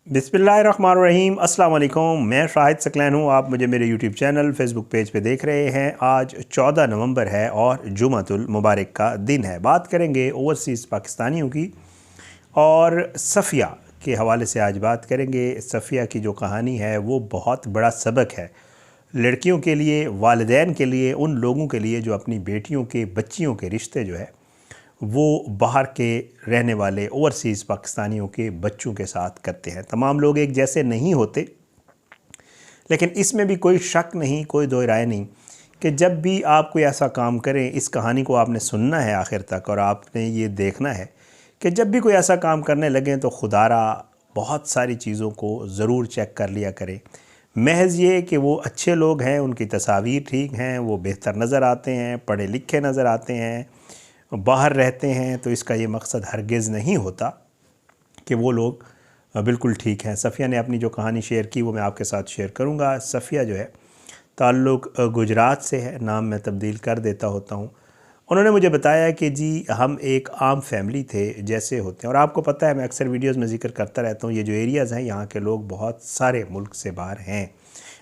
बिस्मिल्लाहिर्रहमानिर्रहीम अस्सलाम वालेकुम। मैं शाहिद सकलैन हूँ। आप मुझे मेरे यूट्यूब चैनल फेसबुक पेज पे देख रहे हैं। आज 14 नवंबर है और जुमातुल मुबारक का दिन है। बात करेंगे ओवरसीज़ पाकिस्तानियों की और सफ़िया के हवाले से आज बात करेंगे। सफ़िया की जो कहानी है वो बहुत बड़ा सबक है लड़कियों के लिए, वालिदैन के लिए, उन लोगों के लिए जो अपनी बेटियों के, बच्चियों के रिश्ते जो है वो बाहर के रहने वाले ओवरसीज़ पाकिस्तानियों के बच्चों के साथ करते हैं। तमाम लोग एक जैसे नहीं होते, लेकिन इसमें भी कोई शक नहीं, कोई दो राय नहीं कि जब भी आप कोई ऐसा काम करें, इस कहानी को आपने सुनना है आखिर तक और आपने ये देखना है कि जब भी कोई ऐसा काम करने लगें तो खुदारा बहुत सारी चीज़ों को ज़रूर चेक कर लिया करें। महज़ ये कि वो अच्छे लोग हैं, उनकी तस्वीर ठीक हैं, वो बेहतर नज़र आते हैं, पढ़े लिखे नज़र आते हैं, बाहर रहते हैं, तो इसका ये मकसद हरगिज़ नहीं होता कि वो लोग बिल्कुल ठीक हैं। सफ़िया ने अपनी जो कहानी शेयर की वो मैं आपके साथ शेयर करूंगा। सफ़िया जो है ताल्लुक़ गुजरात से है, नाम मैं तब्दील कर देता होता हूँ। उन्होंने मुझे बताया कि जी हम एक आम फैमिली थे जैसे होते हैं, और आपको पता है मैं अक्सर वीडियोज़ में ज़िक्र करता रहता हूँ, ये जो एरियाज़ हैं यहाँ के लोग बहुत सारे मुल्क से बाहर हैं।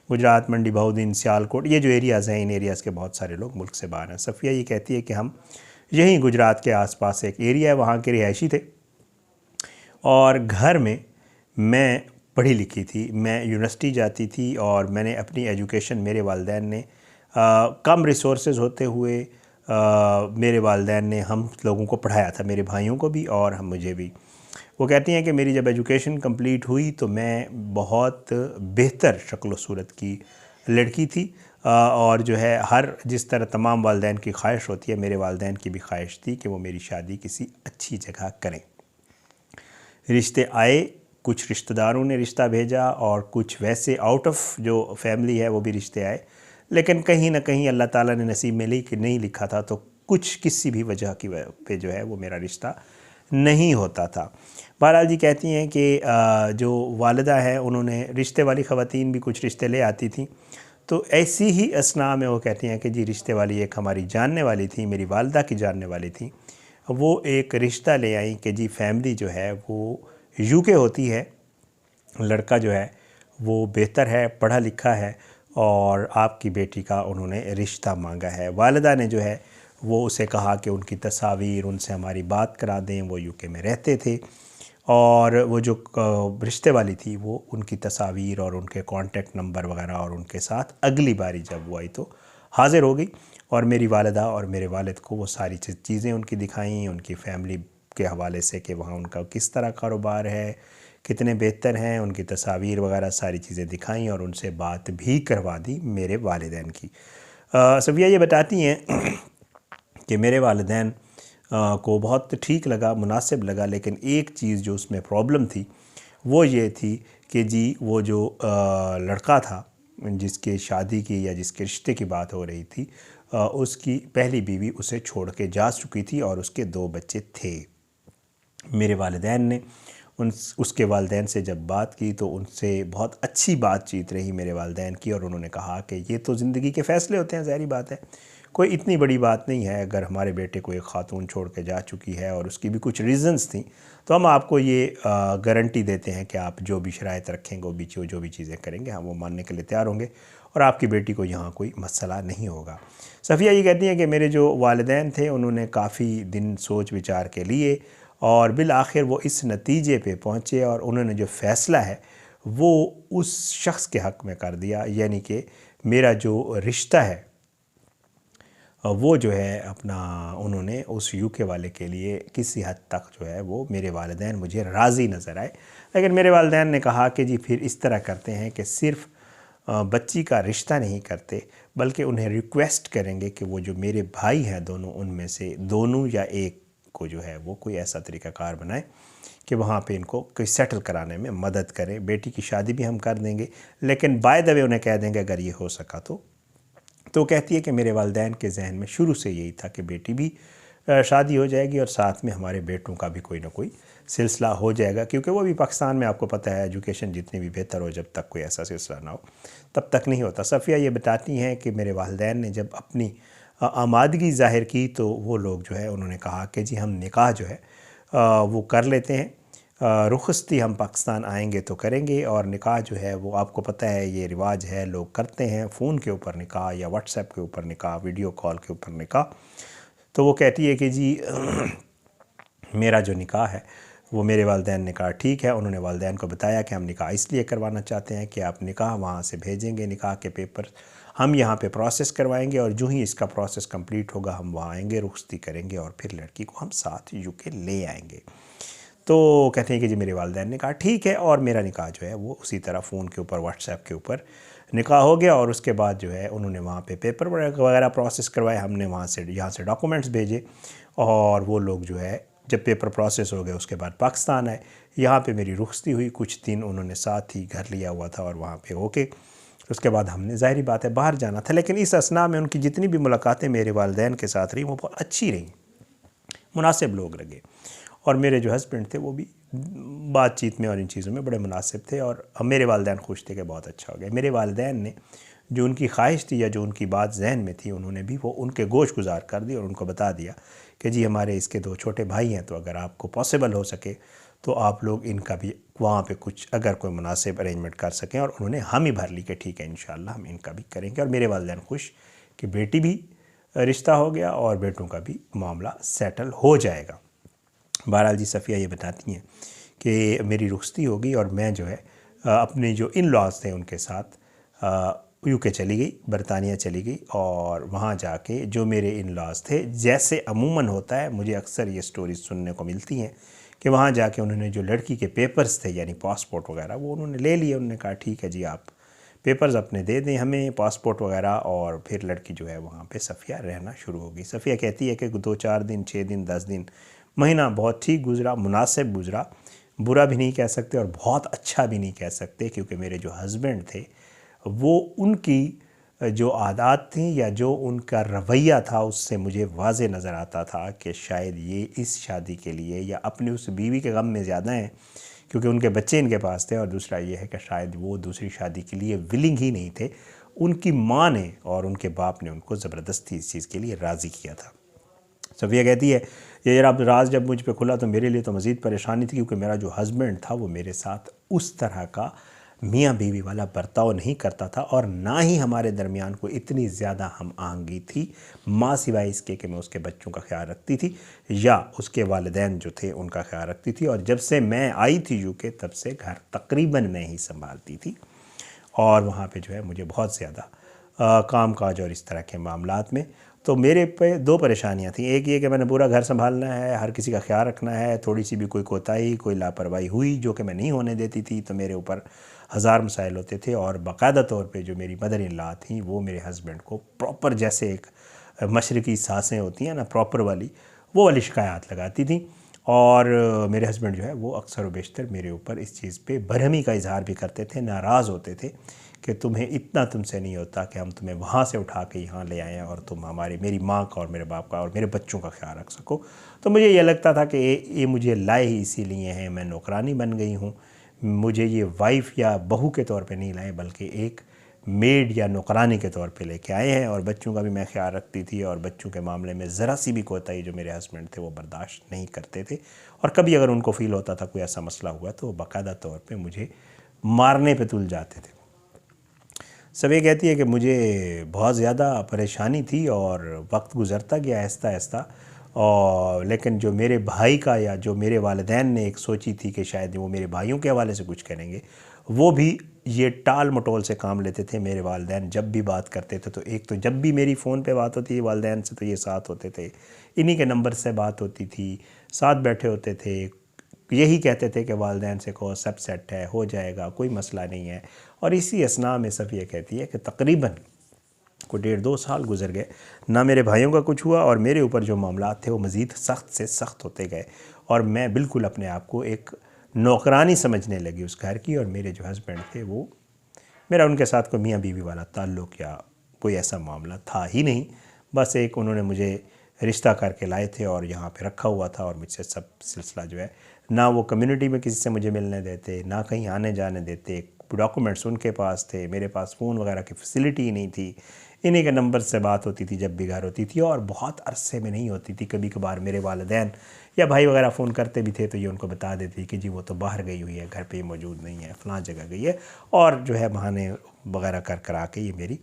गुजरात, मंडी बहाउद्दीन, सियालकोट, ये जो एरियाज़ हैं इन एरियाज़ के बहुत सारे लोग मुल्क से बाहर हैं। सफ़िया ये कहती है कि हम यहीं गुजरात के आसपास एक एरिया है, वहाँ के रिहायशी थे और घर में मैं पढ़ी लिखी थी। मैं यूनिवर्सिटी जाती थी और मैंने अपनी एजुकेशन, मेरे वालिदैन ने कम रिसोर्सेज होते हुए मेरे वालिदैन ने हम लोगों को पढ़ाया था, मेरे भाइयों को भी और हम मुझे भी। वो कहती हैं कि मेरी जब एजुकेशन कंप्लीट हुई तो मैं बहुत बेहतर शक्ल व सूरत की लड़की थी और जो है हर जिस तरह तमाम वालिदैन की ख्वाहिश होती है, मेरे वालिदैन की भी ख्वाहिश थी कि वो मेरी शादी किसी अच्छी जगह करें। रिश्ते आए, कुछ रिश्तेदारों ने रिश्ता भेजा और कुछ वैसे आउट ऑफ जो फैमिली है वो भी रिश्ते आए, लेकिन कहीं ना कहीं अल्लाह ताला ने नसीब में नहीं लिखा था, तो कुछ किसी भी वजह की पे जो है वो मेरा रिश्ता नहीं होता था। बहरहाल जी कहती हैं कि जो वालिदा है उन्होंने रिश्ते वाली ख़वातीन भी कुछ रिश्ते ले आती थी, तो ऐसी ही असना में वो कहती हैं कि जी रिश्ते वाली एक हमारी जानने वाली थी, मेरी वालिदा की जानने वाली थी, वो एक रिश्ता ले आई कि जी फैमिली जो है वो यूके होती है, लड़का जो है वो बेहतर है, पढ़ा लिखा है और आपकी बेटी का उन्होंने रिश्ता मांगा है। वालिदा ने जो है वो उसे कहा कि उनकी तस्वीर उनसे हमारी बात करा दें। वो यूके में रहते थे और वो जो रिश्ते वाली थी वो उनकी तस्वीर और उनके कॉन्टेक्ट नंबर वगैरह और उनके साथ अगली बारी जब वो आई तो हाज़िर हो गई और मेरी वालिदा और मेरे वालिद को वो सारी चीज़ें उनकी दिखाई, उनकी फ़ैमिली के हवाले से कि वहाँ उनका किस तरह कारोबार है, कितने बेहतर हैं, उनकी तस्वीर वगैरह सारी चीज़ें दिखाई और उनसे बात भी करवा दी मेरे वालिदैन की। सफ़िया ये बताती हैं कि मेरे वालिदैन को बहुत ठीक लगा, मुनासिब लगा, लेकिन एक चीज़ जो उसमें प्रॉब्लम थी वो ये थी कि जी वो जो लड़का था जिसके शादी की या जिसके रिश्ते की बात हो रही थी, उसकी पहली बीवी उसे छोड़ के जा चुकी थी और उसके 2 बच्चे थे। मेरे वालिदैन ने उसके वालिदैन से जब बात की तो उनसे बहुत अच्छी बातचीत रही मेरे वालिदैन की, और उन्होंने कहा कि ये तो ज़िंदगी के फ़ैसले होते हैं, ज़ाहिर बात है, कोई इतनी बड़ी बात नहीं है। अगर हमारे बेटे को एक ख़ातून छोड़ के जा चुकी है और उसकी भी कुछ रीज़न्स थी, तो हम आपको ये गारंटी देते हैं कि आप जो भी शराइत रखेंगे, वो भी जो भी चीज़ें करेंगे, हम वो मानने के लिए तैयार होंगे और आपकी बेटी को यहाँ कोई मसला नहीं होगा। सफ़िया ये कहती हैं कि मेरे जो वालिदैन थे उन्होंने काफ़ी दिन सोच विचार के लिए और बिल आखिर वो इस नतीजे पे पहुँचे और उन्होंने जो फ़ैसला है वो उस शख्स के हक़ में कर दिया, यानी कि मेरा जो रिश्ता है वो जो है अपना उन्होंने उस यूके वाले के लिए किसी हद तक जो है वो मेरे वालिदैन मुझे राज़ी नज़र आए। लेकिन मेरे वालिदैन ने कहा कि जी फिर इस तरह करते हैं कि सिर्फ़ बच्ची का रिश्ता नहीं करते, बल्कि उन्हें रिक्वेस्ट करेंगे कि वो जो मेरे भाई हैं दोनों, उनमें से दोनों या एक को जो है वो कोई ऐसा तरीक़ाकार बनाए कि वहाँ पे इनको कोई सेटल कराने में मदद करें। बेटी की शादी भी हम कर देंगे, लेकिन बाय द वे उन्हें कह देंगे अगर ये हो सका तो कहती है कि मेरे वालिदैन के जहन में शुरू से यही था कि बेटी भी शादी हो जाएगी और साथ में हमारे बेटों का भी कोई ना कोई सिलसिला हो जाएगा, क्योंकि वो भी पाकिस्तान में आपको पता है एजुकेशन जितनी भी बेहतर हो, जब तक कोई ऐसा सिलसिला ना हो तब तक नहीं होता। सफ़िया ये बताती हैं कि मेरे वालिदैन ने जब अपनी आमादगी ज़ाहिर की तो वो लोग जो है उन्होंने कहा कि जी हम निकाह जो है वो कर लेते हैं, रुखसती हम पाकिस्तान आएंगे तो करेंगे। और निकाह जो है वो आपको पता है ये रिवाज है, लोग करते हैं फ़ोन के ऊपर निकाह या व्हाट्सएप के ऊपर निकाह, वीडियो कॉल के ऊपर निकाह। तो वो कहती है कि जी मेरा जो निकाह है वो मेरे वालिदैन ने कहा ठीक है। उन्होंने वालिदैन को बताया कि हम निकाह इसलिए करवाना चाहते हैं कि आप निकाह वहाँ से भेजेंगे, निकाह के पेपर हम यहाँ पे प्रोसेस करवाएंगे और जो ही इसका प्रोसेस कंप्लीट होगा हम वहाँ आएंगे, रुखसती करेंगे और फिर लड़की को हम साथ यूके ले आएंगे। तो कहते हैं कि जी मेरे वालिदैन ने कहा ठीक है। और मेरा निकाह जो है वो उसी तरह फ़ोन के ऊपर, व्हाट्सएप के ऊपर निकाह हो गया। और उसके बाद जो है उन्होंने वहाँ पे पेपर वगैरह प्रोसेस करवाए, हमने वहाँ से यहाँ से डॉक्यूमेंट्स भेजे और वो लोग जो है जब पेपर प्रोसेस हो गए उसके बाद पाकिस्तान आए। यहाँ पे मेरी रुखसती हुई, कुछ दिन उन्होंने साथ ही घर लिया हुआ था और वहाँ पे होके उसके बाद हमने ज़ाहिरी बात है बाहर जाना था। लेकिन इस असना में उनकी जितनी भी मुलाकातें मेरे वालिदैन के साथ रही वो बहुत अच्छी रहीं, मुनासिब लोग लगे। और मेरे जो हस्बैंड थे वो भी बातचीत में और इन चीज़ों में बड़े मुनासिब थे और मेरे वालिदैन खुश थे कि बहुत अच्छा हो गया। मेरे वालिदैन ने जो उनकी ख्वाहिश थी या जो उनकी बात जहन में थी उन्होंने भी वो उनके गोश गुजार कर दी और उनको बता दिया कि जी हमारे इसके 2 छोटे भाई हैं, तो अगर आपको पॉसिबल हो सके तो आप लोग इनका भी वहाँ पे कुछ अगर कोई मुनासिब अरेंजमेंट कर सकें। और उन्होंने हम ही भर ली कि ठीक है इंशाल्लाह हम इनका भी करेंगे। और मेरे वालिदैन खुश कि बेटी भी रिश्ता हो गया और बेटों का भी मामला सेटल हो जाएगा। बहरहाल जी सफ़िया ये बताती हैं कि मेरी रुखसती हो गई और मैं जो है अपने जो इन लॉज थे उनके साथ यूके चली गई, बरतानिया चली गई। और वहाँ जाके जो मेरे इन लॉज थे, जैसे अमूमन होता है मुझे अक्सर ये स्टोरीज सुनने को मिलती हैं कि वहाँ जाके उन्होंने जो लड़की के पेपर्स थे यानी पासपोर्ट वगैरह वो उन्होंने ले लिए। उन्होंने कहा ठीक है जी आप पेपर्स अपने दे दें हमें, पासपोर्ट वगैरह। और फिर लड़की जो है वहाँ पे सफ़िया रहना शुरू हो गई। सफ़िया कहती है कि 2-4 दिन, 6 दिन, 10 दिन, महीना बहुत ठीक गुज़रा, मुनासिब गुज़रा, बुरा भी नहीं कह सकते और बहुत अच्छा भी नहीं कह सकते। क्योंकि मेरे जो हस्बैंड थे वो उनकी जो आदत थी या जो उनका रवैया था उससे मुझे वाज़े नज़र आता था कि शायद ये इस शादी के लिए या अपनी उस बीवी के गम में ज़्यादा हैं क्योंकि उनके बच्चे इनके पास थे। और दूसरा ये है कि शायद वो दूसरी शादी के लिए विलिंग ही नहीं थे। उनकी माँ ने और उनके बाप ने उनको ज़बरदस्ती इस चीज़ के लिए राज़ी किया था। सफ़िया कहती है ये यार अब राज जब मुझ पे खुला तो मेरे लिए तो मज़ीद परेशानी थी क्योंकि मेरा जो हस्बैंड था वो मेरे साथ उस तरह का मियाँ बीवी वाला बर्ताव नहीं करता था और ना ही हमारे दरमियान को इतनी ज़्यादा हम आहंगी थी, माँ सिवाय इसके कि मैं उसके बच्चों का ख्याल रखती थी या उसके वालिदैन जो थे उनका ख्याल रखती थी। और जब से मैं आई थी यूके तब से घर तकरीबन मैं ही संभालती थी और वहाँ पे जो है मुझे बहुत ज़्यादा काम काज और इस तरह के मामलात में तो मेरे पे 2 परेशानियाँ थी। एक ये कि मैंने पूरा घर संभालना है, हर किसी का ख्याल रखना है, थोड़ी सी भी कोई कोताही, कोई लापरवाही हुई जो कि मैं नहीं होने देती थी तो मेरे ऊपर हज़ार मसाइल होते थे। और बाकायदा तौर पे जो मेरी मदर इन लॉ थी वो मेरे हस्बैंड को प्रॉपर जैसे एक मशरक़ी सासें होती हैं ना प्रॉपर वाली, वो वाली शिकायत लगाती थी। और मेरे हस्बैंड जो है वो अक्सर व बेशतर मेरे ऊपर इस चीज़ पे बरहमी का इजहार भी करते थे, नाराज़ होते थे कि तुम्हें इतना तुमसे नहीं होता कि हम तुम्हें वहाँ से उठा के यहाँ ले आएँ और तुम मेरी माँ का और मेरे बाप का और मेरे बच्चों का ख्याल रख सको। तो मुझे ये लगता था कि ये मुझे लाए ही इसीलिए हैं, मैं नौकरानी बन गई हूँ, मुझे ये वाइफ़ या बहू के तौर पे नहीं लाए बल्कि एक मेड या नौकरानी के तौर पे लेके आए हैं। और बच्चों का भी मैं ख्याल रखती थी और बच्चों के मामले में ज़रा सी भी कोताही जो मेरे हस्बैंड थे वो बर्दाश्त नहीं करते थे। और कभी अगर उनको फ़ील होता था कोई ऐसा मसला हुआ तो वो बाकायदा तौर पे मुझे मारने पे तुल जाते थे। सब ये कहती है कि मुझे बहुत ज़्यादा परेशानी थी और वक्त गुज़रता गया आहिस्ता आहिस्ता। और लेकिन जो मेरे भाई का या जो मेरे वालिदैन ने एक सोची थी कि शायद वो मेरे भाइयों के हवाले से कुछ करेंगे, वो भी ये टाल मटोल से काम लेते थे। मेरे वालिदैन जब भी बात करते थे तो एक तो जब भी मेरी फ़ोन पे बात होती थी वालिदैन से तो ये साथ होते थे, इन्हीं के नंबर से बात होती थी, साथ बैठे होते थे, यही कहते थे कि वालिदैन से कहो सब सेट है, हो जाएगा, कोई मसला नहीं है। और इसी असना में सफ़िया कहती है कि तकरीबन को 1.5-2 साल गुजर गए, ना मेरे भाइयों का कुछ हुआ और मेरे ऊपर जो मामलात थे वो मज़ीद सख्त से सख्त होते गए और मैं बिल्कुल अपने आप को एक नौकरानी समझने लगी उस घर की। और मेरे जो हस्बैंड थे वो मेरा उनके साथ कोई मियाँ बीवी वाला ताल्लुक़ या कोई ऐसा मामला था ही नहीं। बस एक उन्होंने मुझे रिश्ता करके लाए थे और यहाँ पे रखा हुआ था और मुझसे सब सिलसिला जो है ना वो कम्युनिटी में किसी से मुझे मिलने देते, ना कहीं आने जाने देते, डॉक्यूमेंट्स उनके पास थे, मेरे पास फ़ोन वगैरह की फैसिलिटी ही नहीं थी। इन्हीं के नंबर से बात होती थी जब भी घर होती थी, और बहुत अरसे में नहीं होती थी। कभी कभार मेरे वालिदैन या भाई वगैरह फ़ोन करते भी थे तो ये उनको बता देती कि जी वो तो बाहर गई हुई है, घर पे मौजूद नहीं है, फ़लाँ जगह गई है, और जो है बहाने वगैरह कर कर आके ये मेरी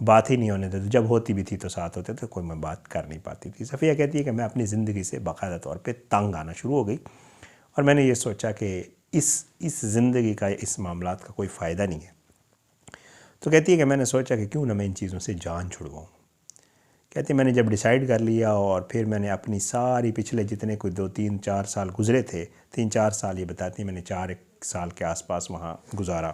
बात ही नहीं होने देते। जब होती भी थी तो साथ होते थे, कोई मैं बात कर नहीं पाती थी। सफ़िया कहती है कि मैं अपनी ज़िंदगी से बाकायदा तौर पे तंग आना शुरू हो गई, और मैंने ये सोचा कि इस ज़िंदगी का, इस मामलात का कोई फ़ायदा नहीं है। तो कहती है कि मैंने सोचा कि क्यों ना मैं इन चीज़ों से जान छुड़वाऊँ। कहती है मैंने जब डिसाइड कर लिया, और फिर मैंने अपनी सारी पिछले जितने कोई 2-3-4 साल गुज़रे थे, 3-4 साल ये बताती है मैंने 4 साल के आसपास वहाँ गुजारा।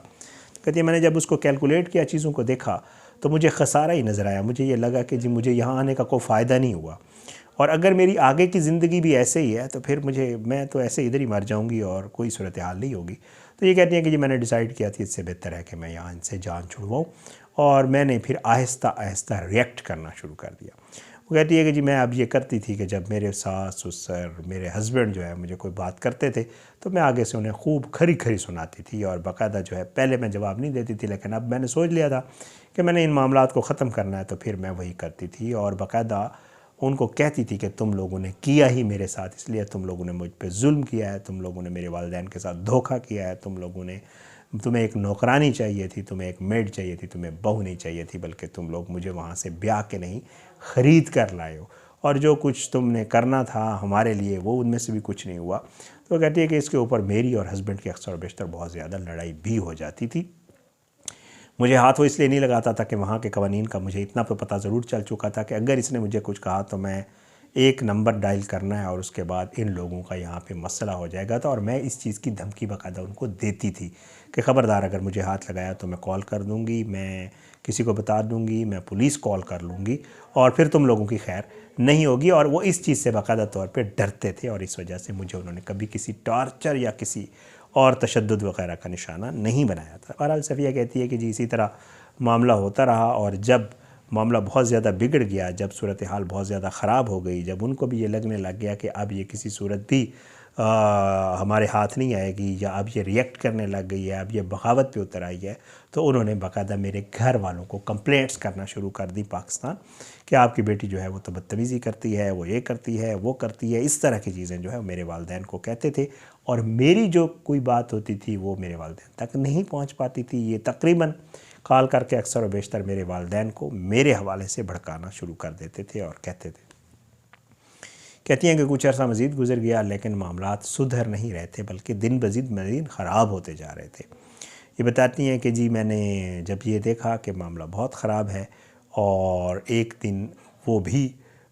कहती है मैंने जब उसको कैलकुलेट किया, चीज़ों को देखा, तो मुझे ख़सारा ही नज़र आया। मुझे ये लगा कि जी मुझे यहाँ आने का कोई फ़ायदा नहीं हुआ, और अगर मेरी आगे की ज़िंदगी भी ऐसे ही है तो फिर मैं तो ऐसे इधर ही मर जाऊँगी और कोई सूरत हाल नहीं होगी। तो ये कहती हैं कि जी मैंने डिसाइड किया था इससे बेहतर है कि मैं यहाँ इनसे जान छुड़वाऊँ, और मैंने फिर आहिस्ता आहिस्ता रिएक्ट करना शुरू कर दिया। वो कहती है कि जी मैं अब ये करती थी कि जब मेरे सास ससुर, मेरे हस्बैंड जो है मुझे कोई बात करते थे तो मैं आगे से उन्हें खूब खरी खरी सुनाती थी, और बाकायदा जो है पहले मैं जवाब नहीं देती थी, लेकिन अब मैंने सोच लिया था कि मैंने इन मामलात को ख़त्म करना है, तो फिर मैं वही करती थी, और बाकायदा उनको कहती थी कि तुम लोगों ने किया ही मेरे साथ इसलिए, तुम लोगों ने मुझ पे जुल्म किया है, तुम लोगों ने मेरे वालिदैन के साथ धोखा किया है, तुम्हें एक नौकरानी चाहिए थी, तुम्हें एक मेड चाहिए थी, तुम्हें बहू नहीं चाहिए थी, बल्कि तुम लोग मुझे वहाँ से ब्याह के नहीं ख़रीद कर लाए हो, और जो कुछ तुमने करना था हमारे लिए वो उनमें से भी कुछ नहीं हुआ। तो वो कहती है कि इसके ऊपर मेरी और हस्बैंड की अक्सर और बेशतर बहुत ज़्यादा लड़ाई भी हो जाती थी। मुझे हाथ वो इसलिए नहीं लगाता था कि वहाँ के कवानीन का मुझे इतना तो पता ज़रूर चल चुका था कि अगर इसने मुझे कुछ कहा तो मैं एक नंबर डायल करना है, और उसके बाद इन लोगों का यहाँ पे मसला हो जाएगा। तो और मैं इस चीज़ की धमकी बाकायदा उनको देती थी कि ख़बरदार अगर मुझे हाथ लगाया तो मैं कॉल कर दूँगी, मैं किसी को बता दूँगी, मैं पुलिस कॉल कर लूँगी, और फिर तुम लोगों की खैर नहीं होगी। और वो इस चीज़ से बाकायदा तौर पर डरते थे, और इस वजह से मुझे उन्होंने कभी किसी टॉर्चर या किसी और तशद्दुद वग़ैरह का निशाना नहीं बनाया था। बहरहाल सफ़िया कहती है कि जी इसी तरह मामला होता रहा, और जब मामला बहुत ज़्यादा बिगड़ गया, जब सूरत हाल बहुत ज़्यादा ख़राब हो गई, जब उनको भी ये लगने लग गया कि अब ये किसी सूरत भी हमारे हाथ नहीं आएगी, या अब ये रिएक्ट करने लग गई है, अब ये बगावत पे उतर आई है, तो उन्होंने बाकायदा मेरे घर वालों को कंप्लेंट्स करना शुरू कर दी पाकिस्तान कि आपकी बेटी जो है वो तो बदतमीज़ी करती है, वो ये करती है, वो करती है, इस तरह की चीज़ें जो है मेरे वालिदैन को कहते थे, और मेरी जो कोई बात होती थी वो मेरे वालिदैन तक नहीं पहुँच पाती थी। ये तकरीबन कॉल करके अक्सर और बेशतर मेरे वालिदैन को मेरे हवाले से भड़काना शुरू कर देते थे, और कहते थे। कहती हैं कि कुछ अर्सा मज़ीद गुजर गया, लेकिन मामलात सुधर नहीं रहे थे, बल्कि दिन बज़ीद मज़ीद ख़राब होते जा रहे थे। ये बताती हैं कि जी मैंने जब ये देखा कि मामला बहुत ख़राब है, और एक दिन वो भी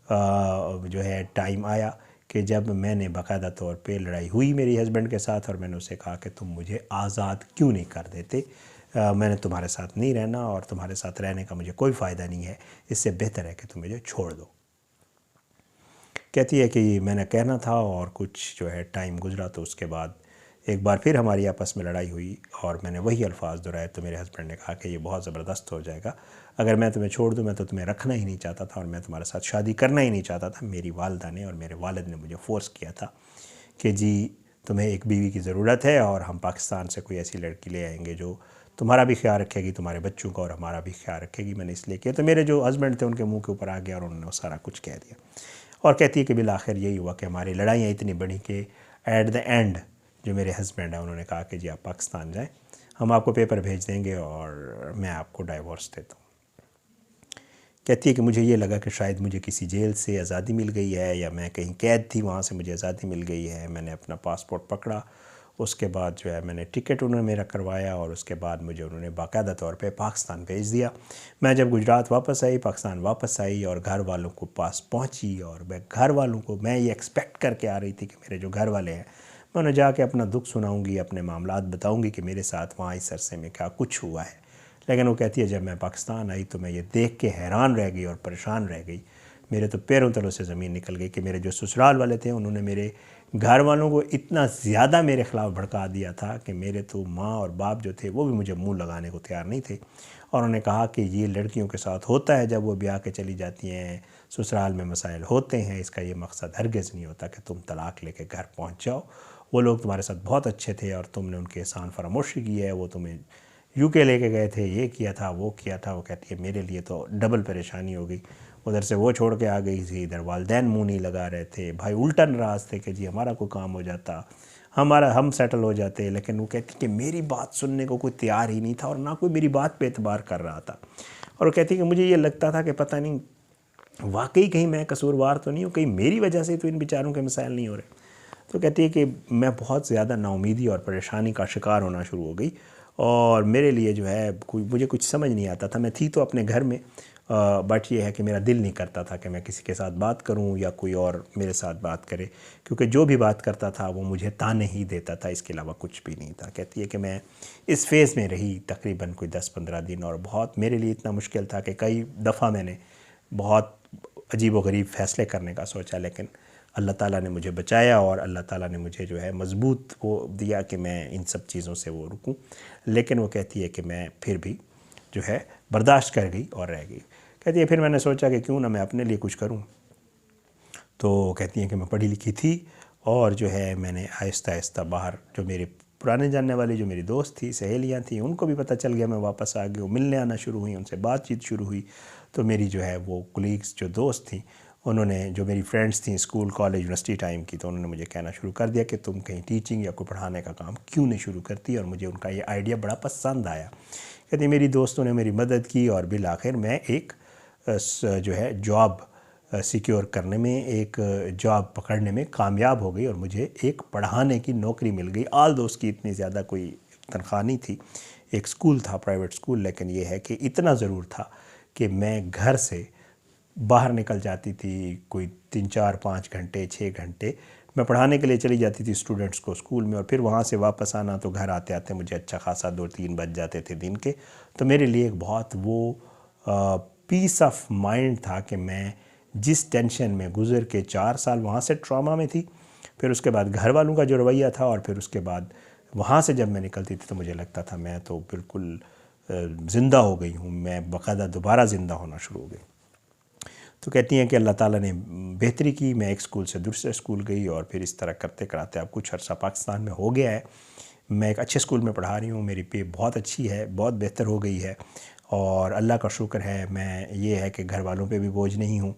जो है टाइम आया कि जब मैंने बाकायदा तौर पे लड़ाई हुई मेरी हस्बैंड के साथ, और मैंने उसे कहा कि तुम मुझे आज़ाद क्यों नहीं कर देते, मैंने तुम्हारे साथ नहीं रहना, और तुम्हारे साथ रहने का मुझे कोई फ़ायदा नहीं है, इससे बेहतर है कि तुम मुझे छोड़ दो। कहती है कि मैंने कहना था, और कुछ जो है टाइम गुजरा, तो उसके बाद एक बार फिर हमारी आपस में लड़ाई हुई, और मैंने वही अल्फाज दोहराए, तो मेरे हस्बैंड ने कहा कि ये बहुत ज़बरदस्त हो जाएगा, अगर मैं तुम्हें छोड़ दूँ, मैं तो तुम्हें रखना ही नहीं चाहता था, और मैं तुम्हारे साथ शादी करना ही नहीं चाहता था। मेरी वालदा ने और मेरे वालिद ने मुझे फ़ोर्स किया था कि जी तुम्हें एक बीवी की ज़रूरत है, और हम पाकिस्तान से कोई ऐसी लड़की ले आएंगे जो तुम्हारा भी ख्याल रखेगी, तुम्हारे बच्चों का और हमारा भी ख्याल रखेगी। मैंने इसलिए किया। तो मेरे जो हस्बैंड थे उनके मुंह के ऊपर आ गया, और उन्होंने वो सारा कुछ कह दिया। और कहती है कि बिल आखिर यही हुआ कि हमारी लड़ाइयाँ इतनी बढ़ी कि एट द एंड जो मेरे हस्बैंड हैं उन्होंने कहा कि जी आप पाकिस्तान जाएं, हम आपको पेपर भेज देंगे और मैं आपको डाइवोर्स देता हूँ। कहती है कि मुझे ये लगा कि शायद मुझे किसी जेल से आज़ादी मिल गई है, या मैं कहीं कैद थी वहाँ से मुझे आज़ादी मिल गई है। मैंने अपना पासपोर्ट पकड़ा, उसके बाद जो है मैंने टिकट उन्होंने मेरा करवाया, और उसके बाद मुझे उन्होंने बाकायदा तौर पे पाकिस्तान भेज दिया। मैं जब गुजरात वापस आई, पाकिस्तान वापस आई, और घर वालों को पास पहुँची, और मैं घर वालों को मैं ये एक्सपेक्ट करके आ रही थी कि मेरे जो घर वाले हैं मैं उन्हें जाके अपना दुख सुनाऊँगी, अपने मामलात बताऊँगी कि मेरे साथ वहाँ इस अरसे में क्या कुछ हुआ है। लेकिन वो कहती है जब मैं पाकिस्तान आई तो मैं ये देख के हैरान रह गई और परेशान रह गई। मेरे तो पैरों तलों से ज़मीन निकल गई कि मेरे जो ससुराल वाले थे उन्होंने मेरे घर वालों को इतना ज़्यादा मेरे ख़िलाफ़ भड़का दिया था कि मेरे तो माँ और बाप जो थे वो भी मुझे मुंह लगाने को तैयार नहीं थे। और उन्होंने कहा कि ये लड़कियों के साथ होता है, जब वो ब्याह के चली जाती हैं ससुराल में मसाइल होते हैं, इसका ये मकसद हरगिज़ नहीं होता कि तुम तलाक़ लेके घर पहुँच जाओ। वो लोग तुम्हारे साथ बहुत अच्छे थे और तुमने उनके एहसान फरामोशी की है, वो तुम्हें यूके लेके गए थे, ये किया था, वो किया था। वो कहती है मेरे लिए तो डबल परेशानी हो गई। उधर से वो छोड़ के आ गई थी, इधर वालदैन मुँह नहीं लगा रहे थे, भाई उल्टा नाराज़ थे कि जी हमारा कोई काम हो जाता, हम सेटल हो जाते। लेकिन वो कहती कि मेरी बात सुनने को कोई तैयार ही नहीं था और ना कोई मेरी बात पे एतबार कर रहा था। और वो कहती कि मुझे ये लगता था कि पता नहीं वाकई कहीं मैं कसूरवार तो नहीं हूँ, कहीं मेरी वजह से तो इन बेचारों के मसाइल नहीं हो रहे। तो कहती है कि मैं बहुत ज़्यादा नाउमीदी और परेशानी का शिकार होना शुरू हो गई और मेरे लिए जो है कोई मुझे कुछ समझ नहीं आता था। मैं थी तो अपने घर में, बट ये है कि मेरा दिल नहीं करता था कि मैं किसी के साथ बात करूं या कोई और मेरे साथ बात करे, क्योंकि जो भी बात करता था वो मुझे ताने ही देता था, इसके अलावा कुछ भी नहीं था। कहती है कि मैं इस फेज़ में रही तकरीबन कोई 10-15 दिन और बहुत मेरे लिए इतना मुश्किल था कि कई दफ़ा मैंने बहुत अजीब व गरीब फ़ैसले करने का सोचा, लेकिन अल्लाह ताला ने मुझे बचाया और अल्लाह ताला ने मुझे जो है मज़बूत वो दिया कि मैं इन सब चीज़ों से वो रुकूं। लेकिन वो कहती है कि मैं फिर भी जो है बर्दाश्त कर गई और रह गई। कहती है फिर मैंने सोचा कि क्यों ना मैं अपने लिए कुछ करूं। तो कहती हैं कि मैं पढ़ी लिखी थी और जो है मैंने आहिस्ता आहिस्ता बाहर, जो मेरे पुराने जानने वाली जो मेरी दोस्त थी, सहेलियां थी, उनको भी पता चल गया मैं वापस आ गई, वो मिलने आना शुरू हुई, उनसे बातचीत शुरू हुई। तो मेरी जो है वो कोलीग्स जो दोस्त थी, उन्होंने, जो मेरी फ्रेंड्स थी स्कूल कॉलेज यूनिवर्सिटी टाइम की, तो उन्होंने मुझे कहना शुरू कर दिया कि तुम कहीं टीचिंग या कोई पढ़ाने का काम क्यों नहीं शुरू करती। और मुझे उनका ये आइडिया बड़ा पसंद आया। कहती मेरी दोस्तों ने मेरी मदद की और बिल आखिर मैं एक जो है जॉब सिक्योर करने में, एक जॉब पकड़ने में कामयाब हो गई और मुझे एक पढ़ाने की नौकरी मिल गई। आल दो उसकी इतनी ज़्यादा कोई तनख्वाह नहीं थी, एक स्कूल था, प्राइवेट स्कूल, लेकिन ये है कि इतना ज़रूर था कि मैं घर से बाहर निकल जाती थी कोई 3-4-5 घंटे 6 घंटे मैं पढ़ाने के लिए चली जाती थी स्टूडेंट्स को स्कूल में, और फिर वहाँ से वापस आना तो घर आते आते मुझे अच्छा खासा 2-3 बज जाते थे दिन के। तो मेरे लिए एक बहुत वो पीस ऑफ माइंड था कि मैं जिस टेंशन में गुज़र के 4 साल वहाँ से ट्रॉमा में थी, फिर उसके बाद घर वालों का जो रवैया था, और फिर उसके बाद वहाँ से जब मैं निकलती थी तो मुझे लगता था मैं तो बिल्कुल ज़िंदा हो गई हूँ, मैं बाकायदा दोबारा ज़िंदा होना शुरू हो गई। तो कहती हैं कि अल्लाह ताला ने बेहतरी की, मैं एक स्कूल से दूसरे स्कूल गई और फिर इस तरह करते कराते अब कुछ अर्सा पाकिस्तान में हो गया है। मैं एक अच्छे स्कूल में पढ़ा रही हूँ, मेरी पे बहुत अच्छी है, बहुत बेहतर हो गई है और अल्लाह का शुक्र है। मैं ये है कि घर वालों पे भी बोझ नहीं हूँ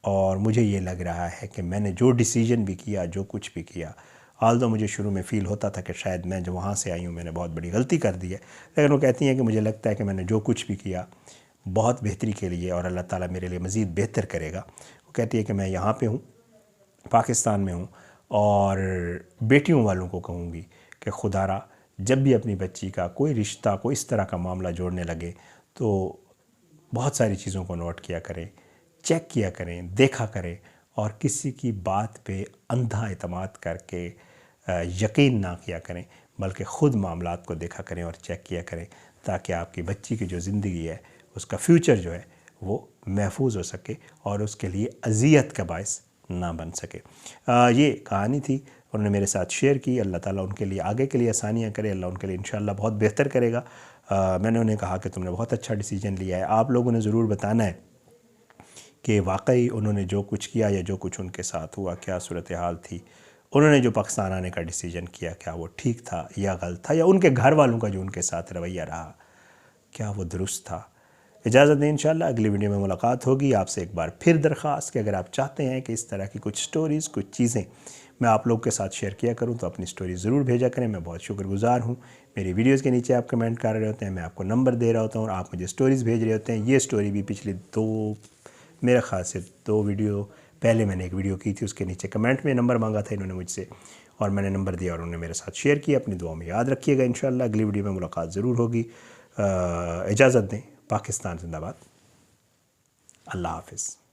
और मुझे ये लग रहा है कि मैंने जो डिसीजन भी किया, जो कुछ भी किया, आल्दो मुझे शुरू में फ़ील होता था कि शायद मैं जो वहाँ से आई हूँ मैंने बहुत बड़ी गलती कर दी है, लेकिन वो कहती हैं कि मुझे लगता है कि मैंने जो कुछ भी किया बहुत बेहतरी के लिए और अल्लाह ताला मेरे लिए मज़ीद बेहतर करेगा। वो कहती है कि मैं यहाँ पे हूँ, पाकिस्तान में हूँ, और बेटियों वालों को कहूँगी कि खुदारा जब भी अपनी बच्ची का कोई रिश्ता, कोई इस तरह का मामला जोड़ने लगे तो बहुत सारी चीज़ों को नोट किया करें, चेक किया करें, देखा करें, और किसी की बात पे अंधा एतमाद करके यकीन ना किया करें, बल्कि ख़ुद मामलात को देखा करें और चेक किया करें, ताकि आपकी बच्ची की जो ज़िंदगी है, उसका फ्यूचर जो है वो महफूज हो सके और उसके लिए अज़ियत का बायस ना बन सके। ये कहानी थी, उन्होंने मेरे साथ शेयर की। अल्लाह ताला उनके लिए आगे के लिए आसानियाँ करे, अल्लाह उनके लिए इंशाअल्लाह बहुत बेहतर करेगा। मैंने उन्हें कहा कि तुमने बहुत अच्छा डिसीजन लिया है, आप लोगों ने ज़रूर बताना है कि वाकई उन्होंने जो कुछ किया या जो कुछ उनके साथ हुआ, क्या सूरत हाल थी, उन्होंने जो पाकिस्तान आने का डिसीजन किया, क्या वो ठीक था या गलत था, या उनके घर वालों का जो उनके साथ रवैया रहा, क्या वो दुरुस्त था। इजाज़त दें, इंशाअल्लाह अगली वीडियो में मुलाकात होगी। आपसे एक बार फिर दरख्वास्त कि अगर आप चाहते हैं कि इस तरह की कुछ स्टोरीज़, कुछ चीज़ें मैं आप लोग के साथ शेयर किया करूं, तो अपनी स्टोरी ज़रूर भेजा करें। मैं बहुत शुक्रगुज़ार हूं। मेरी वीडियोज़ के नीचे आप कमेंट कर रहे होते हैं, मैं आपको नंबर दे रहा होता हूँ और आप मुझे स्टोरीज़ भेज रहे होते हैं। ये स्टोरी भी पिछली मेरे ख़्याल से 2 वीडियो पहले मैंने एक वीडियो की थी, उसके नीचे कमेंट में नंबर मांगा था इन्होंने मुझसे, और मैंने नंबर दिया और उन्होंने मेरे साथ शेयर किया। अपनी दुआ में याद रखिएगा। इंशाअल्लाह अगली वीडियो में मुलाकात ज़रूर होगी। इजाज़त दें। पाकिस्तान जिंदाबाद। अल्लाह हाफ़िज़।